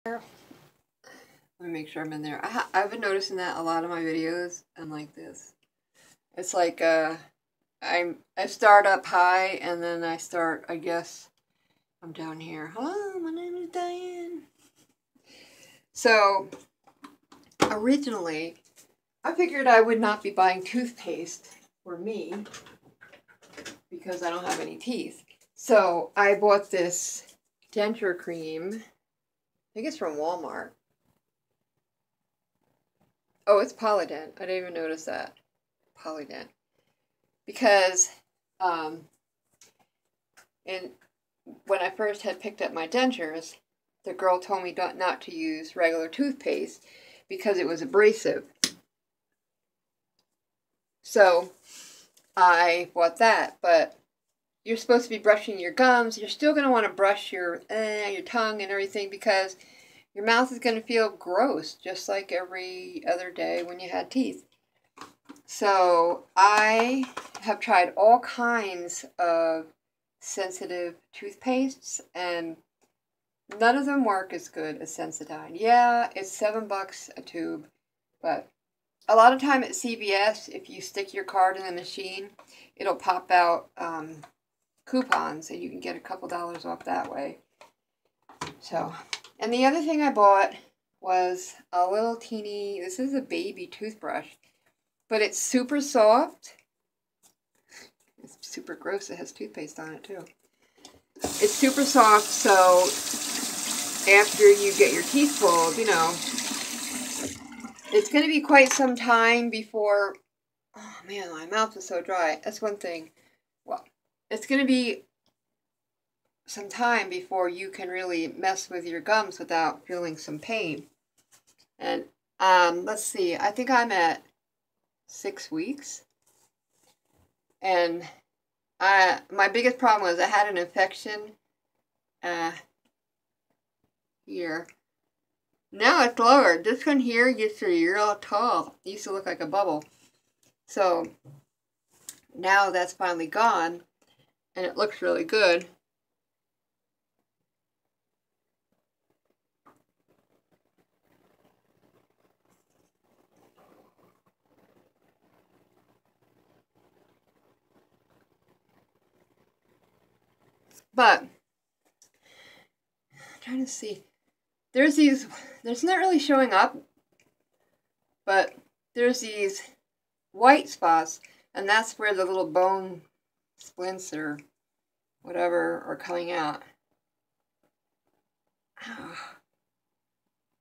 Let me make sure I'm in there. I've been noticing that a lot of my videos, I'm like this. It's like I start up high and then I guess I'm down here. Hello, my name is Diane. So originally I figured I would not be buying toothpaste for me because I don't have any teeth. So I bought this Denture cream. I think it's from Walmart. Oh, it's Polydent. I didn't even notice that. Polydent. Because and when I first had picked up my dentures, the girl told me not to use regular toothpaste because it was abrasive. So I bought that, but you're supposed to be brushing your gums. You're still going to want to brush your tongue and everything because your mouth is going to feel gross just like every other day when you had teeth. So I have tried all kinds of sensitive toothpastes and none of them work as good as Sensodyne. Yeah, it's $7 a tube, but a lot of time at CVS, if you stick your card in the machine, it'll pop out coupons and you can get a couple dollars off that way. So, and the other thing I bought was a little teeny, this is a baby toothbrush, but it's super soft. It's super gross, it has toothpaste on it too. It's super soft, so after you get your teeth pulled, you know, it's going to be quite some time before, oh man, my mouth is so dry. That's one thing. Well, it's going to be some time before you can really mess with your gums without feeling some pain. And let's see, I think I'm at 6 weeks. And my biggest problem was I had an infection here. Now it's lower. This one here gets real tall. It used to look like a bubble. So now that's finally gone and it looks really good. But I'm trying to see. There's not really showing up, but there's these white spots, and that's where the little bone splints or whatever are coming out.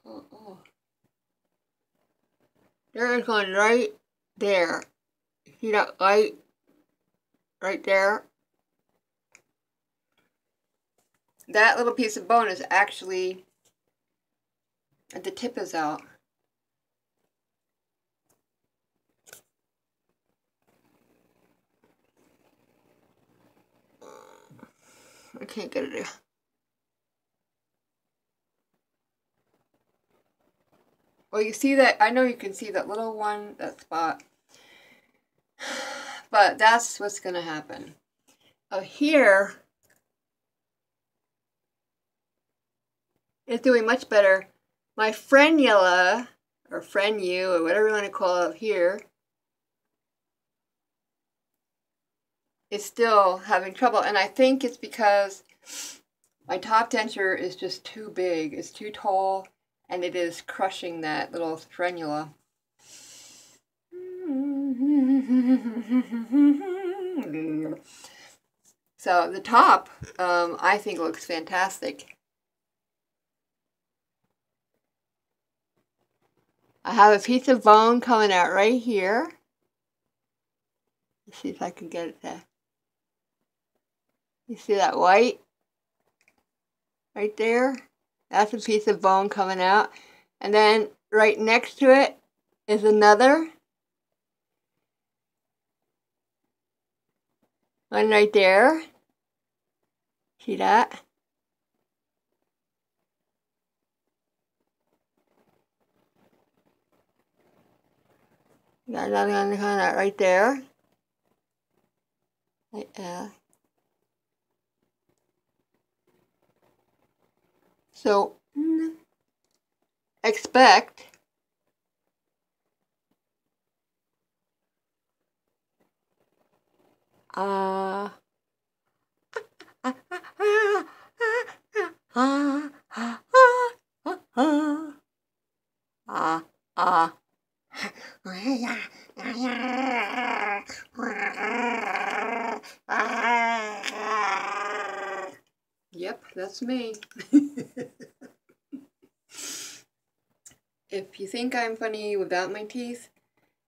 Oh. There is one right there. See that light right there? That little piece of bone is actually, the tip is out. I can't get it there. Well, you see that, I know you can see that little one, that spot. But that's what's going to happen. Here, it's doing much better. My frenula, or frenu, or whatever you want to call it here, is still having trouble. And I think it's because my top denture is just too big. It's too tall, and it is crushing that little frenula. So the top, I think looks fantastic. I have a piece of bone coming out right here. Let's see if I can get it there. You see that white? Right there? That's a piece of bone coming out. And then right next to it is another one right there. See that? Got another one coming out right there. Right there. So expect Yep, that's me. If you think I'm funny without my teeth,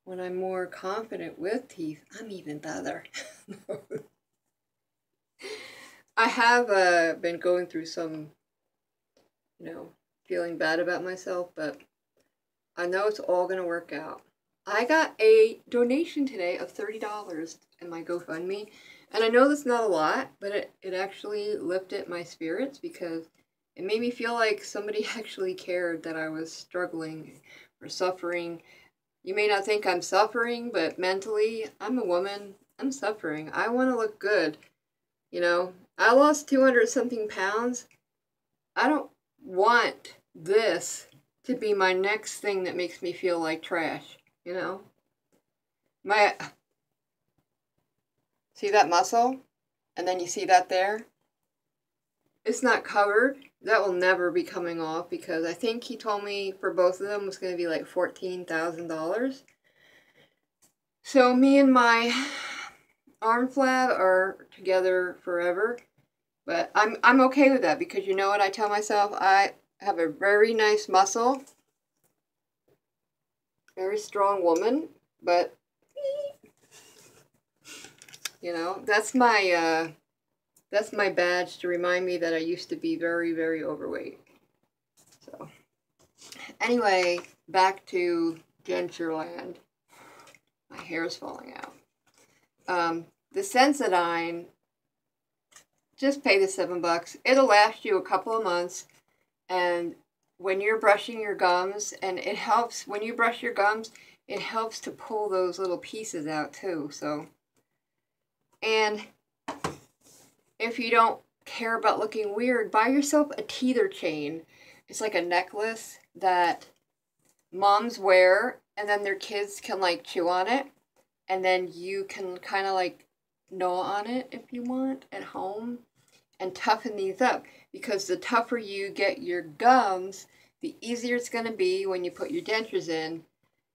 when I'm more confident with teeth, I'm even better. I have been going through some, feeling bad about myself, but I know it's all going to work out. I got a donation today of $30 in my GoFundMe, and I know that's not a lot, but it actually lifted my spirits because it made me feel like somebody actually cared that I was struggling or suffering. You may not think I'm suffering, but mentally, I'm a woman. I'm suffering. I want to look good. I lost 200 something pounds. I don't want this to be my next thing that makes me feel like trash, See that muscle? And then you see that there? It's not covered. That will never be coming off because I think he told me for both of them was going to be like $14,000. So me and my arm flab are together forever. But I'm okay with that because you know what I tell myself? I have a very nice muscle. Very strong woman, but that's my badge to remind me that I used to be very, very overweight. So anyway, back to Denture land. My hair is falling out. The Sensodyne, just pay the $7. It'll last you a couple of months, and when you're brushing your gums, and it helps when you brush your gums, it helps to pull those little pieces out too. So, and if you don't care about looking weird, buy yourself a teether chain. It's like a necklace that moms wear, and then their kids can like chew on it, and then you can kind of like gnaw on it if you want at home and toughen these up, because the tougher you get your gums, the easier it's going to be when you put your dentures in.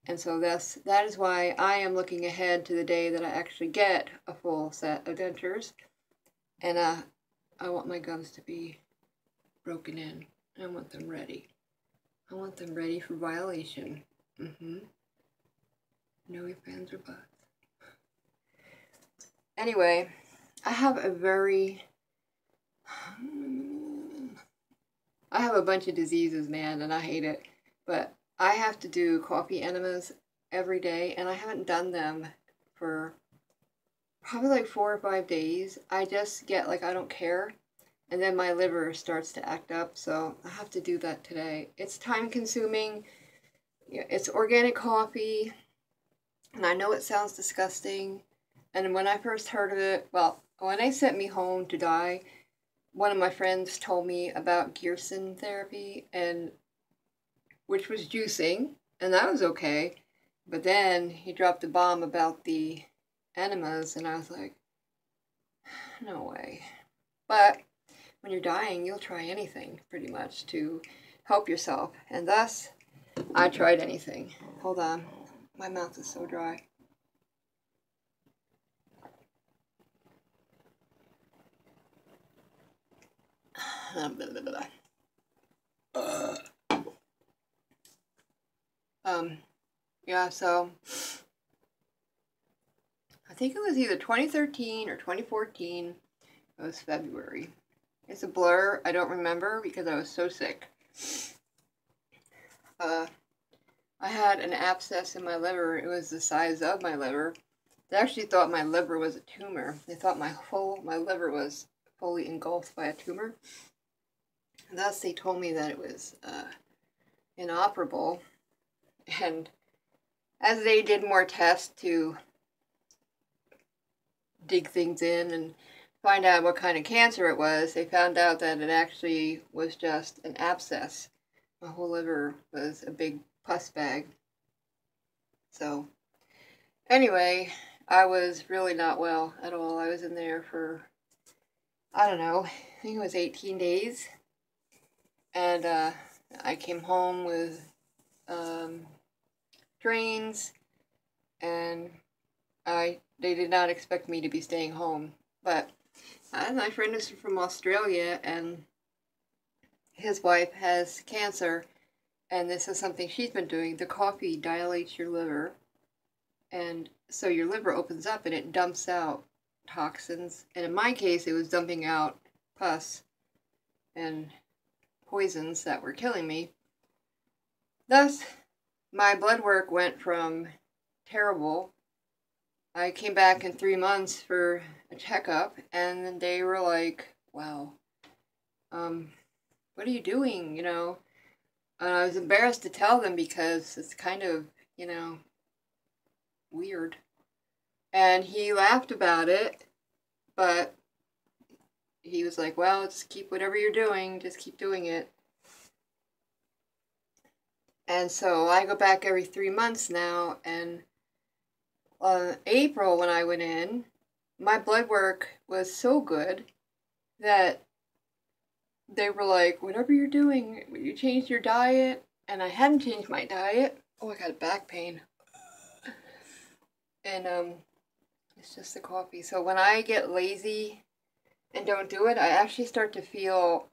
And so that is why I am looking ahead to the day that I actually get a full set of dentures. And I want my gums to be broken in. I want them ready. I want them ready for violation. No ifs, ands, or buts. Anyway, I have a bunch of diseases, man, and I hate it. But I have to do coffee enemas every day, and I haven't done them for probably like 4 or 5 days. I just get like, I don't care. And then my liver starts to act up, so I have to do that today. It's time consuming. It's organic coffee, and I know it sounds disgusting. And when I first heard of it, well, when they sent me home to die, one of my friends told me about Gerson therapy, and which was juicing, and that was okay. But then he dropped a bomb about the enemas, and I was like, no way. But when you're dying, you'll try anything, pretty much, to help yourself. And thus, I tried anything. Hold on. My mouth is so dry. Yeah, so I think it was either 2013 or 2014. It was February. It's a blur. I don't remember because I was so sick. I had an abscess in my liver. It was the size of my liver. They actually thought my liver was a tumor. They thought my liver was fully engulfed by a tumor. And thus they told me that it was inoperable. And as they did more tests to dig things in and find out what kind of cancer it was, they found out that it actually was just an abscess. my whole liver was a big pus bag. So, anyway, I was really not well at all. I was in there for, I don't know, I think it was 18 days. And I came home with drains, and they did not expect me to be staying home. But my friend is from Australia, and his wife has cancer, and this is something she's been doing. The coffee dilates your liver, and so your liver opens up and it dumps out toxins. And in my case, it was dumping out pus and poisons that were killing me. Thus, my blood work went from terrible. I came back in 3 months for a checkup, and then they were like, wow, what are you doing, you know? And I was embarrassed to tell them because it's kind of, you know, weird. And he laughed about it, but he was like, well, just keep whatever you're doing, just keep doing it. And so I go back every 3 months now, and April when I went in, my blood work was so good that they were like, whatever you're doing, you changed your diet. And I hadn't changed my diet. Oh, I got back pain. And it's just the coffee. So when I get lazy and don't do it, I actually start to feel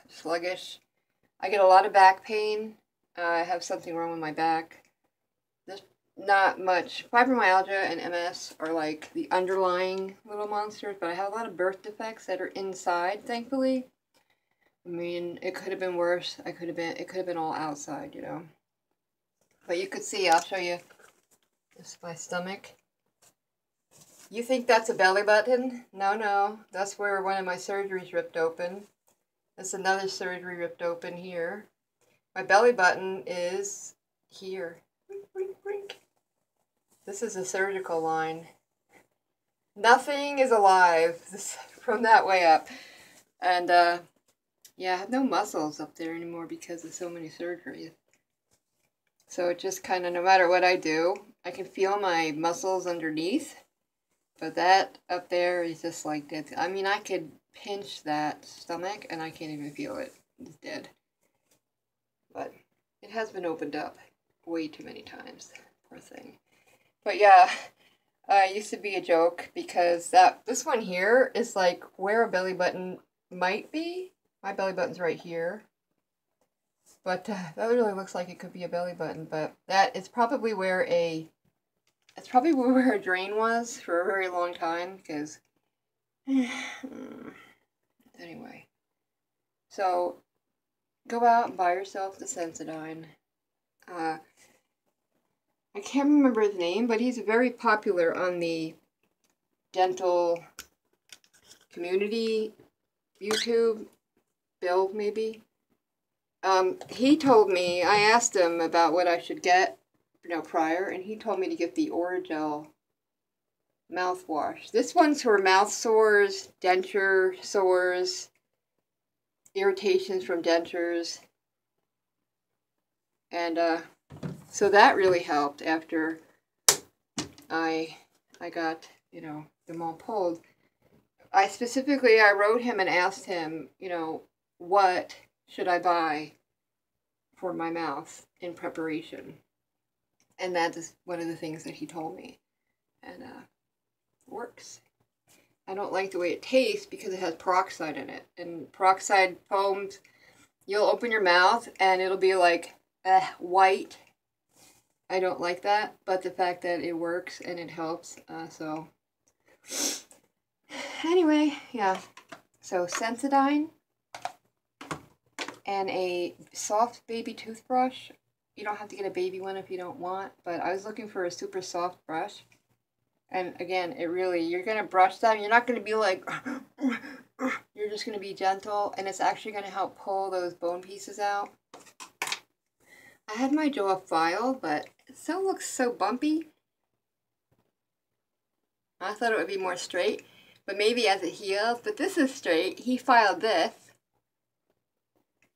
sluggish. I get a lot of back pain. I have something wrong with my back. There's not much. Fibromyalgia and MS are like the underlying little monsters, but I have a lot of birth defects that are inside, thankfully. I mean, it could have been worse. It could have been all outside, you know. But you could see, I'll show you. This is my stomach. You think that's a belly button? No, no. That's where one of my surgeries ripped open. That's another surgery ripped open here. My belly button is here. Brink, brink, brink. This is a surgical line. Nothing is alive from that way up. And, yeah, I have no muscles up there anymore because of so many surgeries. So it just kind of, no matter what I do, I can feel my muscles underneath. But that up there is just like dead. I mean, I could pinch that stomach and I can't even feel it. It's dead. But it has been opened up way too many times. Poor thing. But yeah, it used to be a joke because this one here is like where a belly button might be. My belly button's right here. But that really looks like it could be a belly button. But that is probably where it's probably where a drain was for a very long time. Because, anyway. So, go out and buy yourself the Sensodyne. I can't remember his name, but he's very popular on the dental community YouTube. Bill, maybe. He told me, I asked him about what I should get, prior, and he told me to get the Orajel mouthwash. This one's for mouth sores, denture sores, irritations from dentures, and so that really helped after I got, them all pulled. I wrote him and asked him, what should I buy for my mouth in preparation? And that is one of the things that he told me. And works. I don't like the way it tastes because it has peroxide in it. And peroxide foams, you'll open your mouth and it'll be like white. I don't like that, but the fact that it works and it helps, so anyway, yeah. So Sensodyne and a soft baby toothbrush. You don't have to get a baby one if you don't want, but I was looking for a super soft brush. And again, you're going to brush them. You're not going to be like, you're just going to be gentle, and it's actually going to help pull those bone pieces out. I had my jaw filed, but it still looks so bumpy. I thought it would be more straight, but maybe as it heals. But this is straight. He filed this.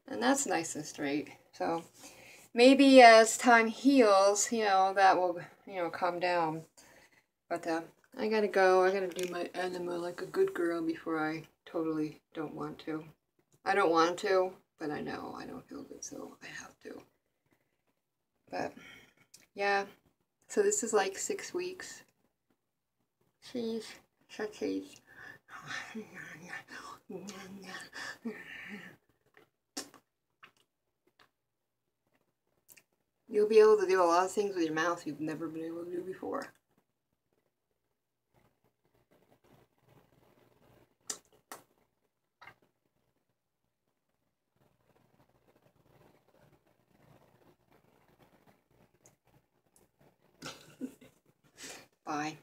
And that's nice and straight. So maybe as time heals, you know, that will, you know, calm down. But I gotta go. I gotta do my enema like a good girl before I totally don't want to. I don't want to, but I know I don't feel good, so I have to. But yeah, so this is like 6 weeks. Cheese, cheese. You'll be able to do a lot of things with your mouth you've never been able to do before. Bye.